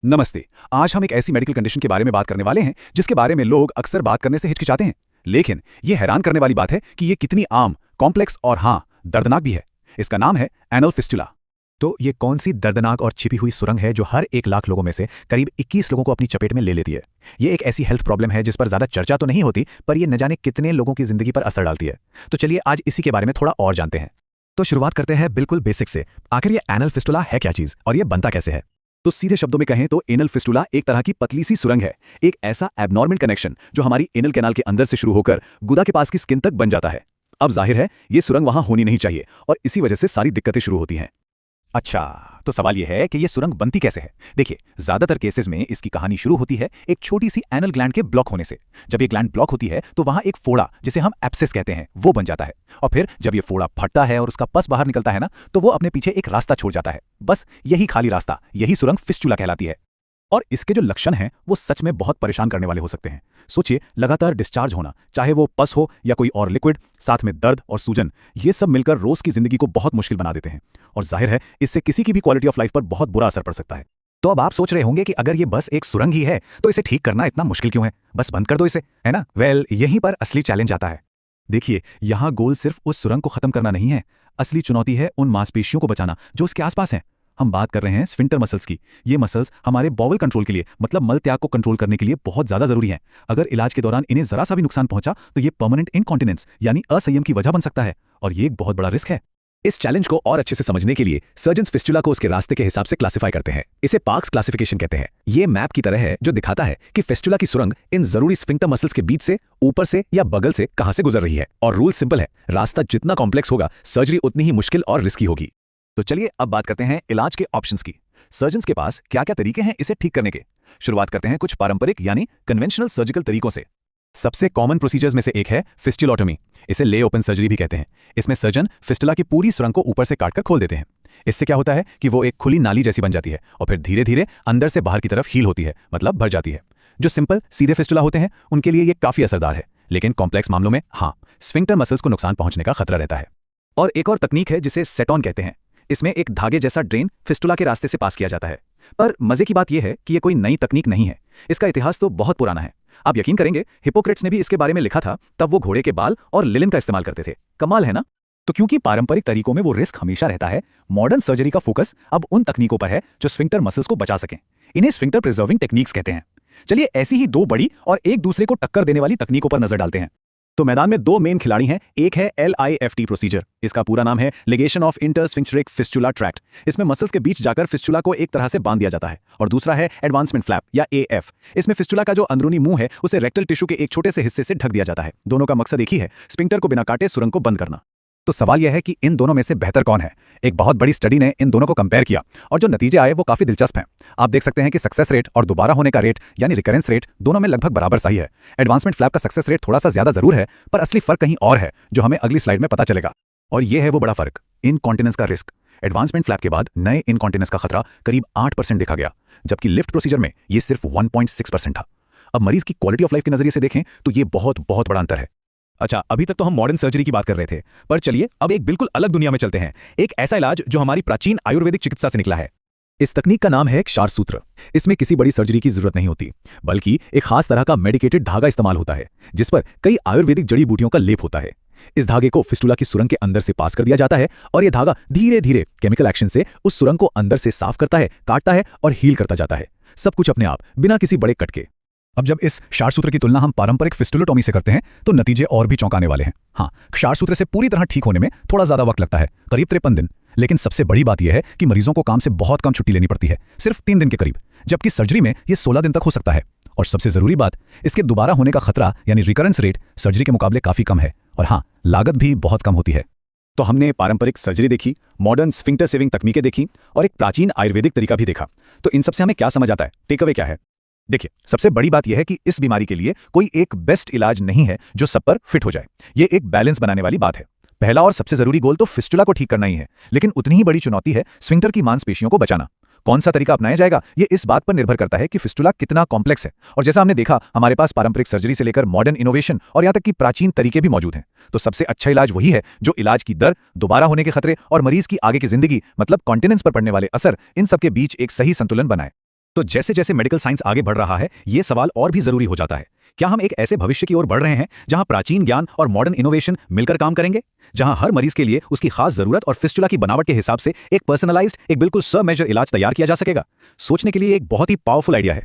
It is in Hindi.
नमस्ते। आज हम एक ऐसी मेडिकल कंडीशन के बारे में बात करने वाले हैं जिसके बारे में लोग अक्सर बात करने से हिचकिचाते हैं। लेकिन ये हैरान करने वाली बात है कि ये कितनी आम, कॉम्प्लेक्स और हाँ, दर्दनाक भी है। इसका नाम है एनल फिस्टुला। तो ये कौन सी दर्दनाक और छिपी हुई सुरंग है जो हर 1 लाख लोगों में से करीब 21 लोगों को अपनी चपेट में ले लेती है। ये एक ऐसी हेल्थ प्रॉब्लम है जिस पर ज्यादा चर्चा तो नहीं होती, पर ये न जाने कितने लोगों की जिंदगी पर असर डालती है। तो चलिए आज इसी के बारे में थोड़ा और जानते हैं। तो शुरुआत करते हैं बिल्कुल बेसिक से। आखिर ये एनल फिस्टुला है क्या चीज और ये बनता कैसे है? तो सीधे शब्दों में कहें तो एनल फिस्टुला एक तरह की पतली सी सुरंग है, एक ऐसा एबनॉर्मल कनेक्शन जो हमारी एनल कैनाल के अंदर से शुरू होकर गुदा के पास की स्किन तक बन जाता है। अब जाहिर है ये सुरंग वहां होनी नहीं चाहिए और इसी वजह से सारी दिक्कतें शुरू होती हैं। अच्छा, तो सवाल यह है कि ये सुरंग बनती कैसे है। देखिए, ज्यादातर केसेस में इसकी कहानी शुरू होती है एक छोटी सी एनल ग्लैंड के ब्लॉक होने से। जब ये ग्लैंड ब्लॉक होती है तो वहां एक फोड़ा, जिसे हम एब्सेस कहते हैं, वो बन जाता है। और फिर जब ये फोड़ा फटता है और उसका पस बाहर निकलता है ना, तो वो अपने पीछे एक रास्ता छोड़ जाता है। बस यही खाली रास्ता, यही सुरंग फिस्टुला कहलाती है। और इसके जो लक्षण हैं वो सच में बहुत परेशान करने वाले हो सकते हैं। सोचिए, लगातार डिस्चार्ज होना, चाहे वो पस हो या कोई और लिक्विड, साथ में दर्द और सूजन, ये सब मिलकर रोज की जिंदगी को बहुत मुश्किल बना देते हैं। और जाहिर है इससे किसी की भी क्वालिटी ऑफ लाइफ पर बहुत बुरा असर पड़ सकता है। तो अब आप सोच रहे होंगे कि अगर ये बस एक सुरंग ही है तो इसे ठीक करना इतना मुश्किल क्यों है? बस बंद कर दो इसे, है ना? यहीं पर असली चैलेंज आता है। देखिए, यहाँ गोल सिर्फ उस सुरंग को खत्म करना नहीं है, असली चुनौती है उन मांसपेशियों को बचाना जो उसके आसपास हैं। हम बात कर रहे हैं स्फिंक्टर मसल्स की। ये मसल्स हमारे बॉवल कंट्रोल के लिए, मतलब मल त्याग को कंट्रोल करने के लिए बहुत ज्यादा जरूरी हैं। अगर इलाज के दौरान इन्हें जरा सा भी नुकसान पहुंचा तो ये परमानेंट इनकॉन्टिनेंस यानी असंयम की वजह बन सकता है, और ये एक बहुत बड़ा रिस्क है। इस चैलेंज को और अच्छे से समझने के लिए सर्जन्स फिस्टुला को उसके रास्ते के हिसाब से क्लासिफाई करते हैं। इसे पार्क्स क्लासिफिकेशन कहते हैं। ये मैप की तरह है जो दिखाता है कि फिस्टुला की सुरंग इन जरूरी स्फिंक्टर मसल्स के बीच से, ऊपर से या बगल से कहां से गुजर रही है। और रूल सिंपल है, रास्ता जितना कॉम्प्लेक्स होगा, सर्जरी उतनी ही मुश्किल और रिस्की होगी। तो चलिए अब बात करते हैं इलाज के ऑप्शंस की। सर्जन्स के पास क्या क्या तरीके हैं इसे ठीक करने के। शुरुआत करते हैं कुछ पारंपरिक यानी कन्वेंशनल सर्जिकल तरीकों से। सबसे कॉमन प्रोसीजर्स में से एक है फिस्टुलोटोमी। इसे ले ओपन सर्जरी भी कहते हैं। इसमें सर्जन फिस्टुला की पूरी सुरंग को ऊपर से काटकर खोल देते हैं। इससे क्या होता है कि वो एक खुली नाली जैसी बन जाती है और फिर धीरे धीरे अंदर से बाहर की तरफ हील होती है, मतलब भर जाती है। जो सिंपल सीधे फिस्टुला होते हैं उनके लिए ये काफी असरदार है, लेकिन कॉम्प्लेक्स मामलों में हाँ, स्फिंक्टर मसल्स को नुकसान पहुंचने का खतरा रहता है। और एक और तकनीक है जिसे सेटॉन कहते हैं। इसमें एक धागे जैसा ड्रेन फिस्टुला के रास्ते से पास किया जाता है। पर मजे की बात यह है कि यह कोई नई तकनीक नहीं है। इसका इतिहास तो बहुत पुराना है। आप यकीन करेंगे, हिप्पोक्रेट्स ने भी इसके बारे में लिखा था, तब वो घोड़े के बाल और लिलिन का इस्तेमाल करते थे। कमाल है ना? तो क्योंकि पारंपरिक तरीकों में वो रिस्क हमेशा रहता है, मॉडर्न सर्जरी का फोकस अब उन तकनीकों पर है जो स्फिंक्टर मसल्स को बचा सकें। इन्हें स्फिंक्टर प्रिजर्विंग टेक्निक्स कहते हैं। चलिए ऐसी ही दो बड़ी और एक दूसरे को टक्कर देने वाली तकनीकों पर नजर डालते हैं। तो मैदान में दो मेन खिलाड़ी हैं। एक है LIFT प्रोसीजर। इसका पूरा नाम है ligation of intersphincteric fistula tract. इसमें मसल्स के बीच जाकर फिस्टुला को एक तरह से बांध दिया जाता है। और दूसरा है एडवांसमेंट फ्लैप या AF। इसमें फिस्टुला का जो अंदरूनी मुंह है उसे रेक्टल टिश्यू के एक छोटे से हिस्से से ढक दिया जाता है। दोनों का मकसद एक ही है, स्फिंक्टर को बिना काटे सुरंग को बंद करना। तो सवाल यह है कि इन दोनों में से बेहतर कौन है? एक बहुत बड़ी स्टडी ने इन दोनों को कंपेयर किया और जो नतीजे आए वो काफी दिलचस्प हैं। आप देख सकते हैं कि सक्सेस रेट और दोबारा होने का रेट यानी रिकरेंस रेट दोनों में लगभग बराबर सही है। एडवांसमेंट फ्लैप का सक्सेस रेट थोड़ा सा ज्यादा जरूर है, पर असली फर्क कहीं और है जो हमें अगली स्लाइड में पता चलेगा। और यह है वो बड़ा फर्क, इनकॉन्टिनेंस का रिस्क। एडवांसमेंट फ्लैप के बाद नए इनकॉन्टिनेंस का खतरा करीब 8% देखा गया, जबकि लिफ्ट प्रोसीजर में यह सिर्फ 1.6% था। अब मरीज की क्वालिटी ऑफ लाइफ के नजरिए से देखें तो यह बहुत बहुत बड़ा अंतर है। अच्छा, अभी तक तो हम मॉडर्न सर्जरी की बात कर रहे थे, पर चलिए अब एक बिल्कुल अलग दुनिया में चलते हैं। एक ऐसा इलाज जो हमारी प्राचीन आयुर्वेदिक चिकित्सा से निकला है। इस तकनीक का नाम है क्षार सूत्र। इसमें किसी बड़ी सर्जरी की जरूरत नहीं होती, बल्कि एक खास तरह का मेडिकेटेड धागा इस्तेमाल होता है, जिस पर कई आयुर्वेदिक जड़ी बूटियों का लेप होता है। इस धागे को फिस्टुला की सुरंग के अंदर से पास कर दिया जाता है और यह धागा धीरे धीरे केमिकल एक्शन से उस सुरंग को अंदर से साफ करता है, काटता है और हील करता जाता है। सब कुछ अपने आप, बिना किसी बड़े कट के। अब जब इस क्षार सूत्र की तुलना हम पारंपरिक फिस्टुलोटॉमी से करते हैं तो नतीजे और भी चौंकाने वाले हैं। हाँ, क्षार सूत्र से पूरी तरह ठीक होने में थोड़ा ज्यादा वक्त लगता है, करीब 53 दिन। लेकिन सबसे बड़ी बात यह है कि मरीजों को काम से बहुत कम छुट्टी लेनी पड़ती है, सिर्फ 3 दिन के करीब, जबकि सर्जरी में यह 16 दिन तक हो सकता है। और सबसे जरूरी बात, इसके दोबारा होने का खतरा यानी रिकरेंस रेट सर्जरी के मुकाबले काफी कम है। और हाँ, लागत भी बहुत कम होती है। तो हमने पारंपरिक सर्जरी देखी, मॉडर्न स्फिंक्टर सेविंग तकनीकें देखी और एक प्राचीन आयुर्वेदिक तरीका भी देखा। तो इन सबसे हमें क्या समझ आता है? टेक अवे क्या है? देखिए, सबसे बड़ी बात यह है कि इस बीमारी के लिए कोई एक बेस्ट इलाज नहीं है जो सब पर फिट हो जाए। यह एक बैलेंस बनाने वाली बात है। पहला और सबसे जरूरी गोल तो फिस्टुला को ठीक करना ही है, लेकिन उतनी ही बड़ी चुनौती है स्फिंक्टर की मांसपेशियों को बचाना। कौन सा तरीका अपनाया जाएगा ये इस बात पर निर्भर करता है कि फिस्टुला कितना कॉम्प्लेक्स है। और जैसा हमने देखा, हमारे पास पारंपरिक सर्जरी से लेकर मॉडर्न इनोवेशन और यहां तक कि प्राचीन तरीके भी मौजूद हैं। तो सबसे अच्छा इलाज वही है जो इलाज की दर, दोबारा होने के खतरे और मरीज की आगे की जिंदगी मतलब कॉन्टिनेंस पर पड़ने वाले असर, इन सबके बीच एक सही संतुलन बनाए। तो जैसे जैसे मेडिकल साइंस आगे बढ़ रहा है, ये सवाल और भी जरूरी हो जाता है। क्या हम एक ऐसे भविष्य की ओर बढ़ रहे हैं जहां प्राचीन ज्ञान और मॉडर्न इनोवेशन मिलकर काम करेंगे, जहां हर मरीज के लिए उसकी खास जरूरत और फिस्टुला की बनावट के हिसाब से एक पर्सनलाइज्ड, एक बिल्कुल सब मेजर इलाज तैयार किया जा सकेगा? सोचने के लिए एक बहुत ही पावरफुल आइडिया है।